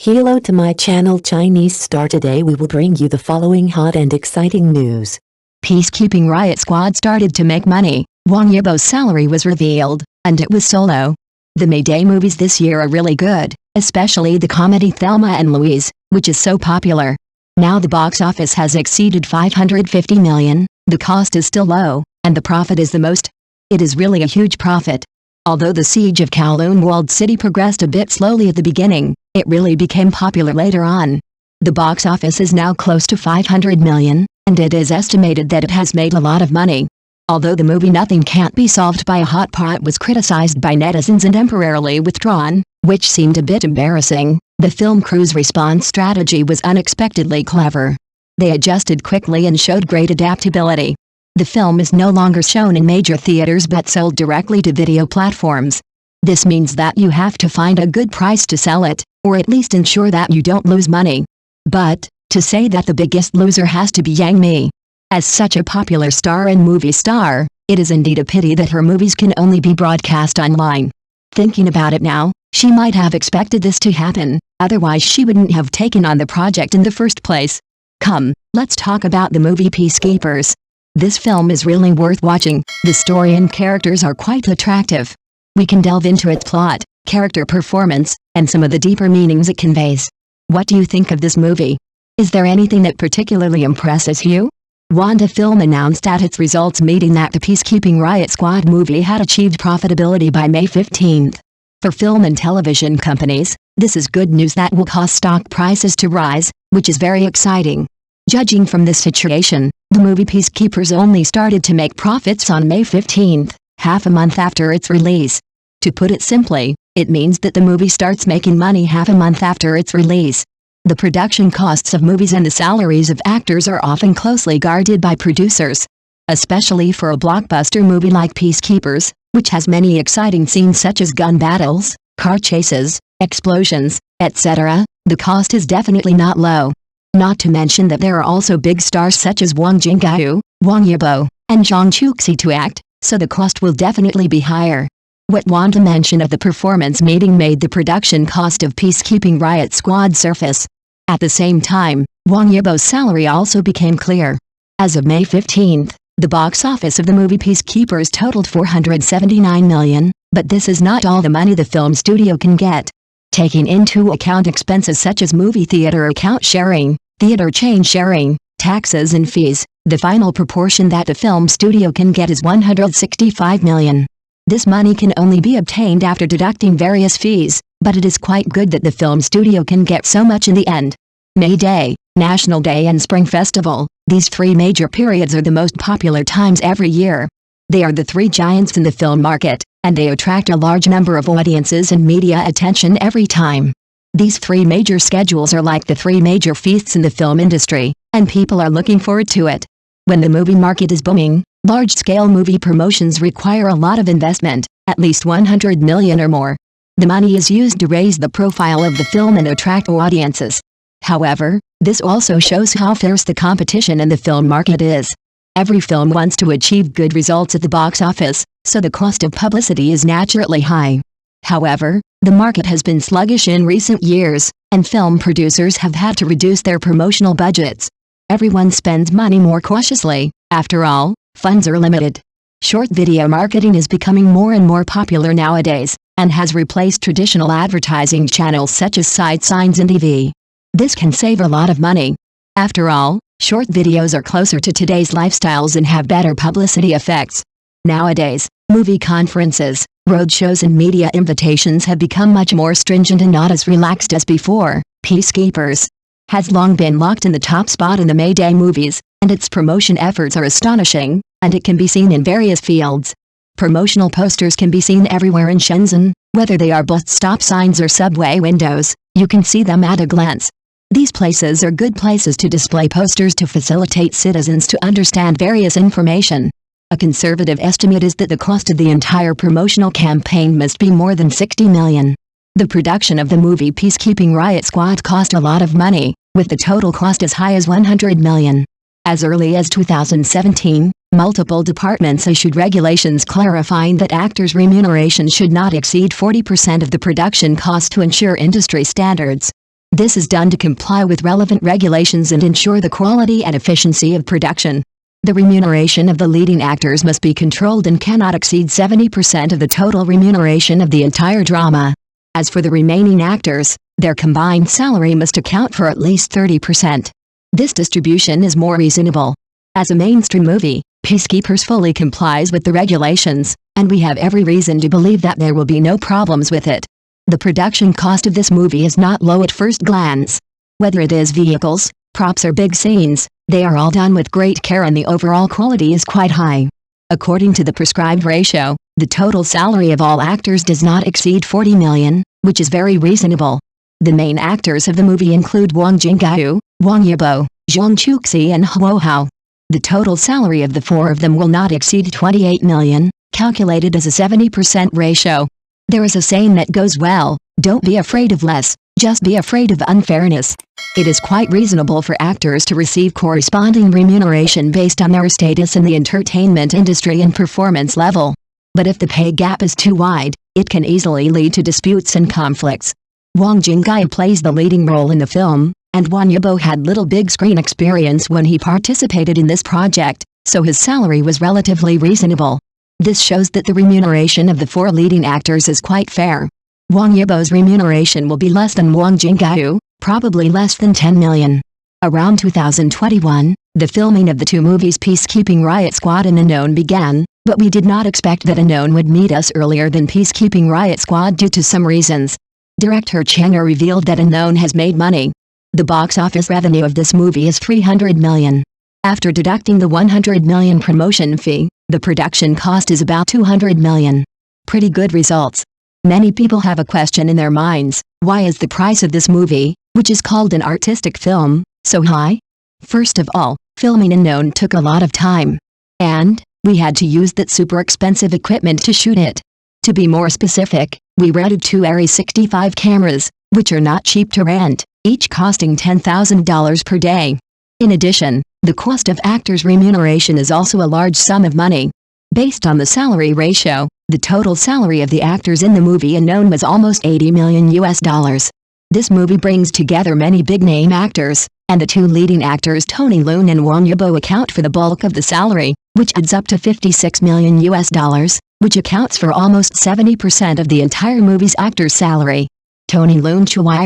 Hello to my channel Chinese Star. Today we will bring you the following hot and exciting news. Peacekeeping Riot Squad started to make money. Wang Yibo's salary was revealed, and it was solo. The Mayday movies this year are really good, especially the comedy Thelma and Louise, which is so popular. Now the box office has exceeded 550 million, the cost is still low, and the profit is the most. It is really a huge profit. Although the siege of Kowloon walled city progressed a bit slowly at the beginning, it really became popular later on. The box office is now close to 500 million, and it is estimated that it has made a lot of money. Although the movie Nothing Can't Be Solved by a Hot Pot was criticized by netizens and temporarily withdrawn, which seemed a bit embarrassing, the film crew's response strategy was unexpectedly clever. They adjusted quickly and showed great adaptability. The film is no longer shown in major theaters but sold directly to video platforms. This means that you have to find a good price to sell it, or at least ensure that you don't lose money. But, to say that the biggest loser has to be Yang Mi. As such a popular star and movie star, it is indeed a pity that her movies can only be broadcast online. Thinking about it now, she might have expected this to happen, otherwise she wouldn't have taken on the project in the first place. Come, let's talk about the movie Peacekeepers. This film is really worth watching. The story and characters are quite attractive. We can delve into its plot, character performance, and some of the deeper meanings it conveys. What do you think of this movie? Is there anything that particularly impresses you? Wanda Film announced at its results meeting that the Peacekeeping Riot Squad movie had achieved profitability by May 15. For film and television companies, this is good news that will cause stock prices to rise, which is very exciting. Judging from this situation, the movie Peacekeepers only started to make profits on May 15, half a month after its release. To put it simply, it means that the movie starts making money half a month after its release. The production costs of movies and the salaries of actors are often closely guarded by producers. Especially for a blockbuster movie like Peacekeepers, which has many exciting scenes such as gun battles, car chases, explosions, etc., the cost is definitely not low. Not to mention that there are also big stars such as Wang Yibo, Wang Yibo, and Zhang Chuxi to act, so the cost will definitely be higher. What Wanda mentioned of the performance meeting made the production cost of Peacekeeping Riot Squad surface. At the same time, Wang Yibo's salary also became clear. As of May 15, the box office of the movie Peacekeepers totaled 479 million, but this is not all the money the film studio can get. Taking into account expenses such as movie theater account sharing, theater chain sharing, taxes and fees, the final proportion that the film studio can get is 165 million. This money can only be obtained after deducting various fees, but it is quite good that the film studio can get so much in the end. May Day, National Day and Spring Festival, these three major periods are the most popular times every year. They are the three giants in the film market, and they attract a large number of audiences and media attention every time. These three major schedules are like the three major feasts in the film industry, and people are looking forward to it. When the movie market is booming, large-scale movie promotions require a lot of investment, at least 100 million or more. The money is used to raise the profile of the film and attract audiences. However, this also shows how fierce the competition in the film market is. Every film wants to achieve good results at the box office, so the cost of publicity is naturally high. However, the market has been sluggish in recent years, and film producers have had to reduce their promotional budgets. Everyone spends money more cautiously. After all, funds are limited. Short video marketing is becoming more and more popular nowadays, and has replaced traditional advertising channels such as sight signs and TV. This can save a lot of money. After all, short videos are closer to today's lifestyles and have better publicity effects. Nowadays, movie conferences, roadshows and media invitations have become much more stringent and not as relaxed as before. Peacekeepers has long been locked in the top spot in the Mayday movies, and its promotion efforts are astonishing, and it can be seen in various fields. Promotional posters can be seen everywhere in Shenzhen, whether they are bus stop signs or subway windows, you can see them at a glance. These places are good places to display posters to facilitate citizens to understand various information. A conservative estimate is that the cost of the entire promotional campaign must be more than 60 million. The production of the movie Peacekeeping Riot Squad cost a lot of money, with the total cost as high as 100 million. As early as 2017, multiple departments issued regulations clarifying that actors' remuneration should not exceed 40% of the production cost to ensure industry standards. This is done to comply with relevant regulations and ensure the quality and efficiency of production. The remuneration of the leading actors must be controlled and cannot exceed 70% of the total remuneration of the entire drama. As for the remaining actors, their combined salary must account for at least 30%. This distribution is more reasonable. As a mainstream movie, Peacekeepers fully complies with the regulations, and we have every reason to believe that there will be no problems with it. The production cost of this movie is not low at first glance. Whether it is vehicles, props or big scenes, they are all done with great care and the overall quality is quite high. According to the prescribed ratio, the total salary of all actors does not exceed 40 million, which is very reasonable. The main actors of the movie include Wang Yibo, Wang Yibo, Zhang Chuxi and Huo Hao. The total salary of the four of them will not exceed 28 million, calculated as a 70% ratio. There is a saying that goes well, don't be afraid of less, just be afraid of unfairness. It is quite reasonable for actors to receive corresponding remuneration based on their status in the entertainment industry and performance level. But if the pay gap is too wide, it can easily lead to disputes and conflicts. Wang Yibo plays the leading role in the film, and Wang Yibo had little big screen experience when he participated in this project, so his salary was relatively reasonable. This shows that the remuneration of the four leading actors is quite fair. Wang Yibo's remuneration will be less than Wang Yibo, probably less than 10 million. Around 2021, the filming of the two movies Peacekeeping Riot Squad and Unknown began, but we did not expect that Unknown would meet us earlier than Peacekeeping Riot Squad due to some reasons. Director Chang revealed that Unknown has made money. The box office revenue of this movie is 300 million. After deducting the 100 million promotion fee, the production cost is about 200 million. Pretty good results. Many people have a question in their minds, why is the price of this movie, which is called an artistic film, so high? First of all, filming Unknown took a lot of time. And we had to use that super expensive equipment to shoot it. To be more specific, we rented two Arri 65 cameras, which are not cheap to rent, each costing $10,000 per day. In addition, the cost of actors' remuneration is also a large sum of money. Based on the salary ratio, the total salary of the actors in the movie Unknown was almost $80 million. This movie brings together many big-name actors, and the two leading actors Kowloon and Wang Yibo account for the bulk of the salary, which adds up to $56 million, which accounts for almost 70% of the entire movie's actor's salary. Kowloon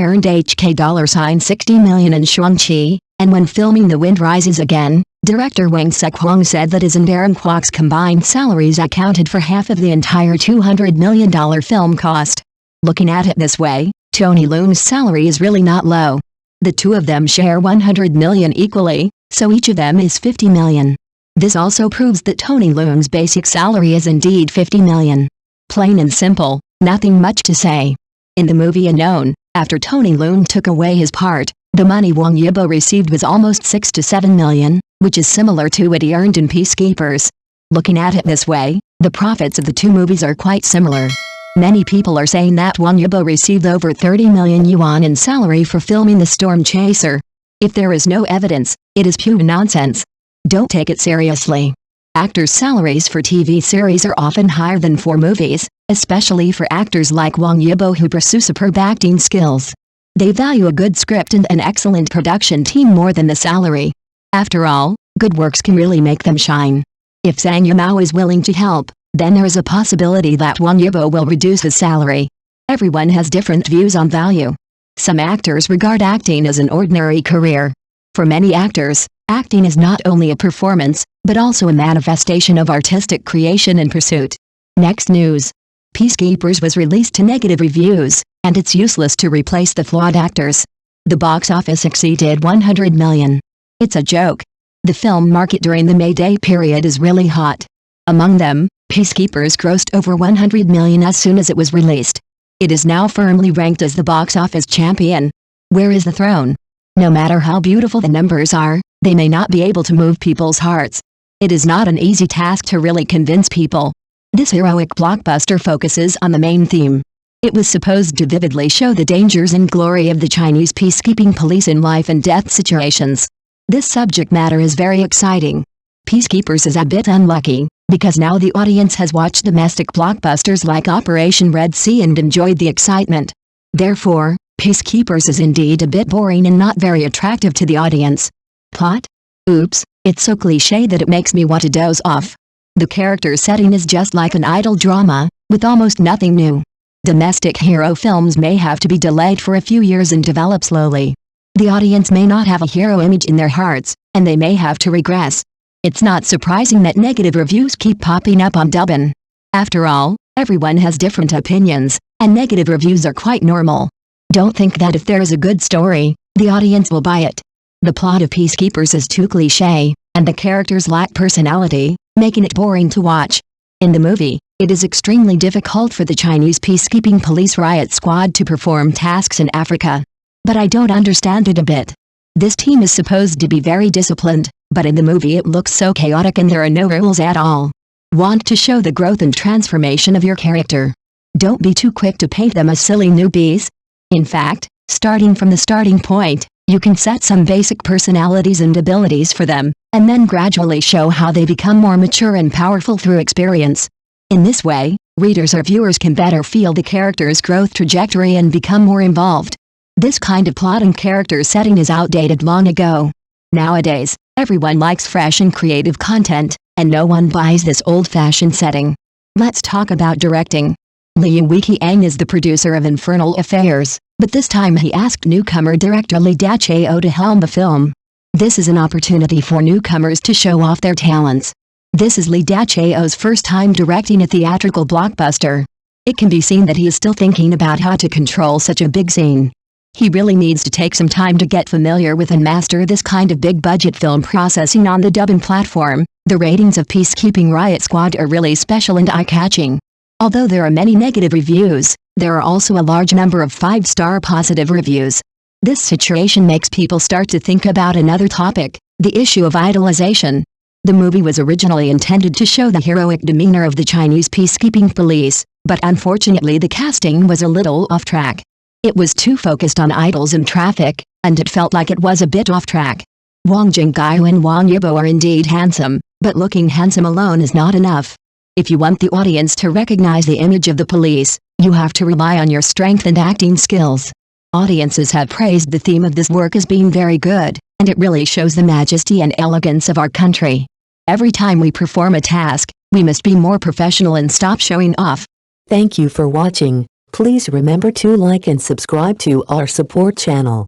earned $60 million in Shuangqi, and when filming The Wind Rises Again, director Wang Yibo said that his and Darren Kwok's combined salaries accounted for half of the entire $200 million film cost. Looking at it this way, Kowloon's salary is really not low. The two of them share 100 million equally, so each of them is 50 million. This also proves that Kowloon's basic salary is indeed 50 million. Plain and simple, nothing much to say. In the movie Unknown, after Kowloon took away his part, the money Wang Yibo received was almost 6 to 7 million, which is similar to what he earned in Peacekeepers. Looking at it this way, the profits of the two movies are quite similar. Many people are saying that Wang Yibo received over 30 million yuan in salary for filming The Storm Chaser. If there is no evidence, it is pure nonsense. Don't take it seriously. Actors' salaries for TV series are often higher than for movies, especially for actors like Wang Yibo who pursue superb acting skills. They value a good script and an excellent production team more than the salary. After all, good works can really make them shine. If Zhang Yimou is willing to help, then there is a possibility that Wang Yibo will reduce his salary. Everyone has different views on value. Some actors regard acting as an ordinary career. For many actors, acting is not only a performance, but also a manifestation of artistic creation and pursuit. Next news. Peacekeepers was released to negative reviews, and it's useless to replace the flawed actors. The box office exceeded 100 million. It's a joke. The film market during the May Day period is really hot. Among them, Peacekeepers grossed over 100 million as soon as it was released. It is now firmly ranked as the box office champion. Where is the throne? No matter how beautiful the numbers are, they may not be able to move people's hearts. It is not an easy task to really convince people. This heroic blockbuster focuses on the main theme. It was supposed to vividly show the dangers and glory of the Chinese peacekeeping police in life and death situations. This subject matter is very exciting. Peacekeepers is a bit unlucky, because now the audience has watched domestic blockbusters like Operation Red Sea and enjoyed the excitement. Therefore, Peacekeepers is indeed a bit boring and not very attractive to the audience. Plot? Oops, it's so cliché that it makes me want to doze off. The character setting is just like an idol drama, with almost nothing new. Domestic hero films may have to be delayed for a few years and develop slowly. The audience may not have a hero image in their hearts, and they may have to regress. It's not surprising that negative reviews keep popping up on Dubbin. After all, everyone has different opinions, and negative reviews are quite normal. Don't think that if there is a good story, the audience will buy it. The plot of Peacekeepers is too cliché, and the characters lack personality, making it boring to watch. In the movie, it is extremely difficult for the Chinese Peacekeeping Police Riot Squad to perform tasks in Africa. But I don't understand it a bit. This team is supposed to be very disciplined, but in the movie it looks so chaotic and there are no rules at all. Want to show the growth and transformation of your character? Don't be too quick to paint them as silly newbies. In fact, starting from the starting point, you can set some basic personalities and abilities for them, and then gradually show how they become more mature and powerful through experience. In this way, readers or viewers can better feel the character's growth trajectory and become more involved. This kind of plot and character setting is outdated long ago. Nowadays, everyone likes fresh and creative content, and no one buys this old-fashioned setting. Let's talk about directing. Liu Weiqiang is the producer of Infernal Affairs, but this time he asked newcomer director Li Dachao to helm the film. This is an opportunity for newcomers to show off their talents. This is Li Dachao's first time directing a theatrical blockbuster. It can be seen that he is still thinking about how to control such a big scene. He really needs to take some time to get familiar with and master this kind of big-budget film processing on the Dubbin platform. The ratings of Peacekeeping Riot Squad are really special and eye-catching. Although there are many negative reviews, there are also a large number of 5-star positive reviews. This situation makes people start to think about another topic, the issue of idolization. The movie was originally intended to show the heroic demeanor of the Chinese peacekeeping police, but unfortunately the casting was a little off track. It was too focused on idols and traffic, and it felt like it was a bit off track. Wang Yibo and Wang Yibo are indeed handsome, but looking handsome alone is not enough. If you want the audience to recognize the image of the police, you have to rely on your strength and acting skills. Audiences have praised the theme of this work as being very good, and it really shows the majesty and elegance of our country. Every time we perform a task, we must be more professional and stop showing off. Thank you for watching. Please remember to like and subscribe to our support channel.